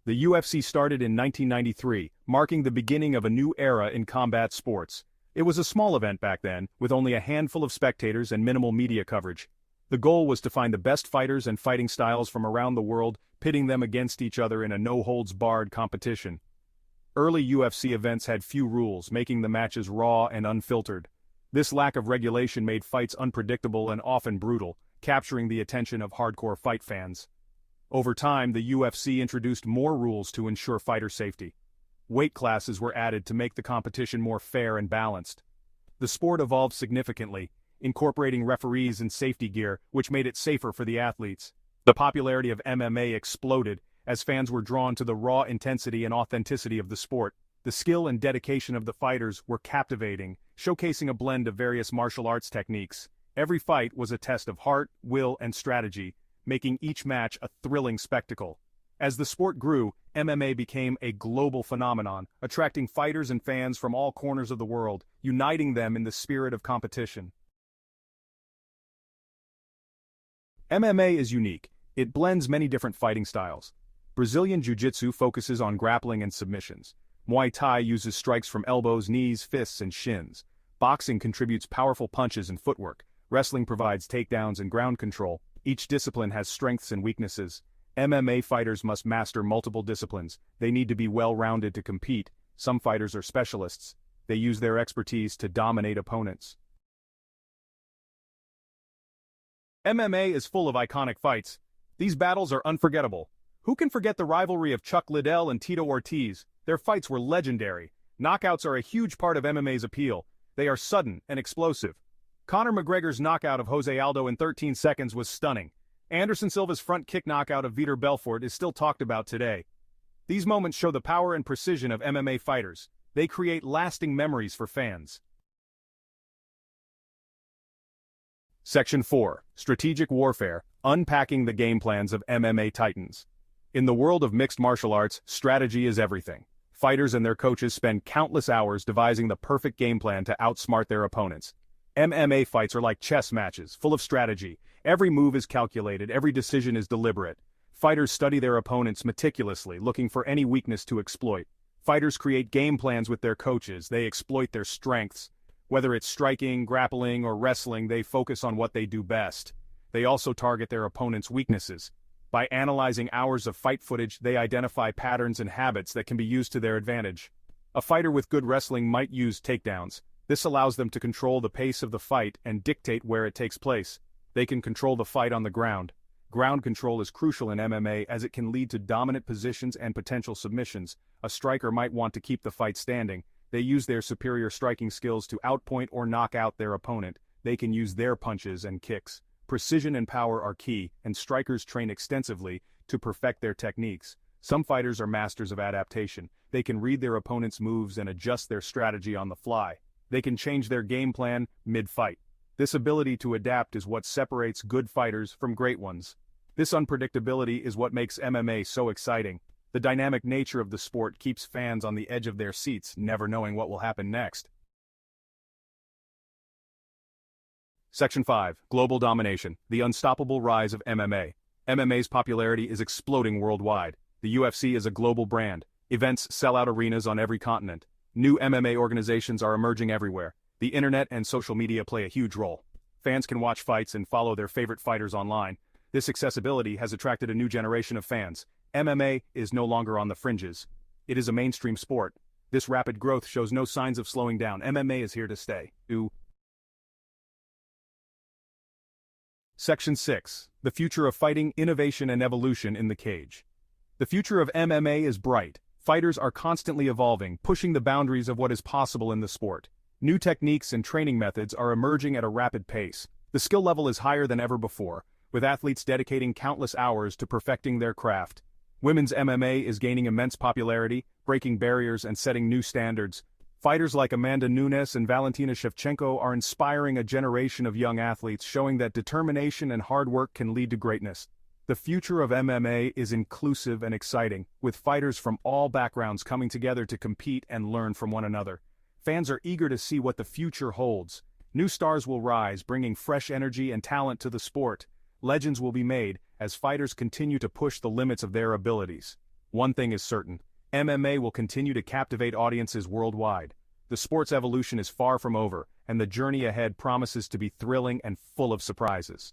The UFC started in 1993, marking the beginning of a new era in combat sports. It was a small event back then, with only a handful of spectators and minimal media coverage. The goal was to find the best fighters and fighting styles from around the world, pitting them against each other in a no-holds-barred competition. Early UFC events had few rules, making the matches raw and unfiltered. This lack of regulation made fights unpredictable and often brutal, capturing the attention of hardcore fight fans. Over time, the UFC introduced more rules to ensure fighter safety. Weight classes were added to make the competition more fair and balanced. The sport evolved significantly, incorporating referees and safety gear, which made it safer for the athletes. The popularity of MMA exploded, as fans were drawn to the raw intensity and authenticity of the sport. The skill and dedication of the fighters were captivating, showcasing a blend of various martial arts techniques. Every fight was a test of heart, will, and strategy, making each match a thrilling spectacle. As the sport grew, MMA became a global phenomenon, attracting fighters and fans from all corners of the world, uniting them in the spirit of competition. MMA is unique. It blends many different fighting styles. Brazilian Jiu-Jitsu focuses on grappling and submissions. Muay Thai uses strikes from elbows, knees, fists, and shins. Boxing contributes powerful punches and footwork. Wrestling provides takedowns and ground control. Each discipline has strengths and weaknesses. MMA fighters must master multiple disciplines. They need to be well-rounded to compete. Some fighters are specialists. They use their expertise to dominate opponents. MMA is full of iconic fights. These battles are unforgettable. Who can forget the rivalry of Chuck Liddell and Tito Ortiz? Their fights were legendary. Knockouts are a huge part of MMA's appeal. They are sudden and explosive. Conor McGregor's knockout of Jose Aldo in 13 seconds was stunning. Anderson Silva's front kick knockout of Vitor Belfort is still talked about today. These moments show the power and precision of MMA fighters. They create lasting memories for fans. Section 4. Strategic Warfare, Unpacking the Game Plans of MMA Titans. In the world of mixed martial arts, strategy is everything. Fighters and their coaches spend countless hours devising the perfect game plan to outsmart their opponents. MMA fights are like chess matches, full of strategy. Every move is calculated, every decision is deliberate. Fighters study their opponents meticulously, looking for any weakness to exploit. Fighters create game plans with their coaches. They exploit their strengths. Whether it's striking, grappling, or wrestling, they focus on what they do best. They also target their opponent's weaknesses. By analyzing hours of fight footage, they identify patterns and habits that can be used to their advantage. A fighter with good wrestling might use takedowns. This allows them to control the pace of the fight and dictate where it takes place. They can control the fight on the ground. Ground control is crucial in MMA as it can lead to dominant positions and potential submissions. A striker might want to keep the fight standing. They use their superior striking skills to outpoint or knock out their opponent. They can use their punches and kicks. Precision and power are key, and strikers train extensively to perfect their techniques. Some fighters are masters of adaptation. They can read their opponent's moves and adjust their strategy on the fly. They can change their game plan mid-fight. This ability to adapt is what separates good fighters from great ones. This unpredictability is what makes MMA so exciting. The dynamic nature of the sport keeps fans on the edge of their seats, never knowing what will happen next. Section 5. Global Domination, The Unstoppable Rise of MMA. MMA's popularity is exploding worldwide. The UFC is a global brand. Events sell out arenas on every continent. New MMA organizations are emerging everywhere. The internet and social media play a huge role. Fans can watch fights and follow their favorite fighters online. This accessibility has attracted a new generation of fans. MMA is no longer on the fringes. It is a mainstream sport. This rapid growth shows no signs of slowing down. MMA is here to stay. Section 6. The Future of Fighting, Innovation and Evolution in the Cage. The future of MMA is bright. Fighters are constantly evolving, pushing the boundaries of what is possible in the sport. New techniques and training methods are emerging at a rapid pace. The skill level is higher than ever before, with athletes dedicating countless hours to perfecting their craft. Women's MMA is gaining immense popularity, breaking barriers and setting new standards. Fighters like Amanda Nunes and Valentina Shevchenko are inspiring a generation of young athletes, showing that determination and hard work can lead to greatness. The future of MMA is inclusive and exciting, with fighters from all backgrounds coming together to compete and learn from one another. Fans are eager to see what the future holds. New stars will rise, bringing fresh energy and talent to the sport. Legends will be made as fighters continue to push the limits of their abilities. One thing is certain, MMA will continue to captivate audiences worldwide. The sport's evolution is far from over, and the journey ahead promises to be thrilling and full of surprises.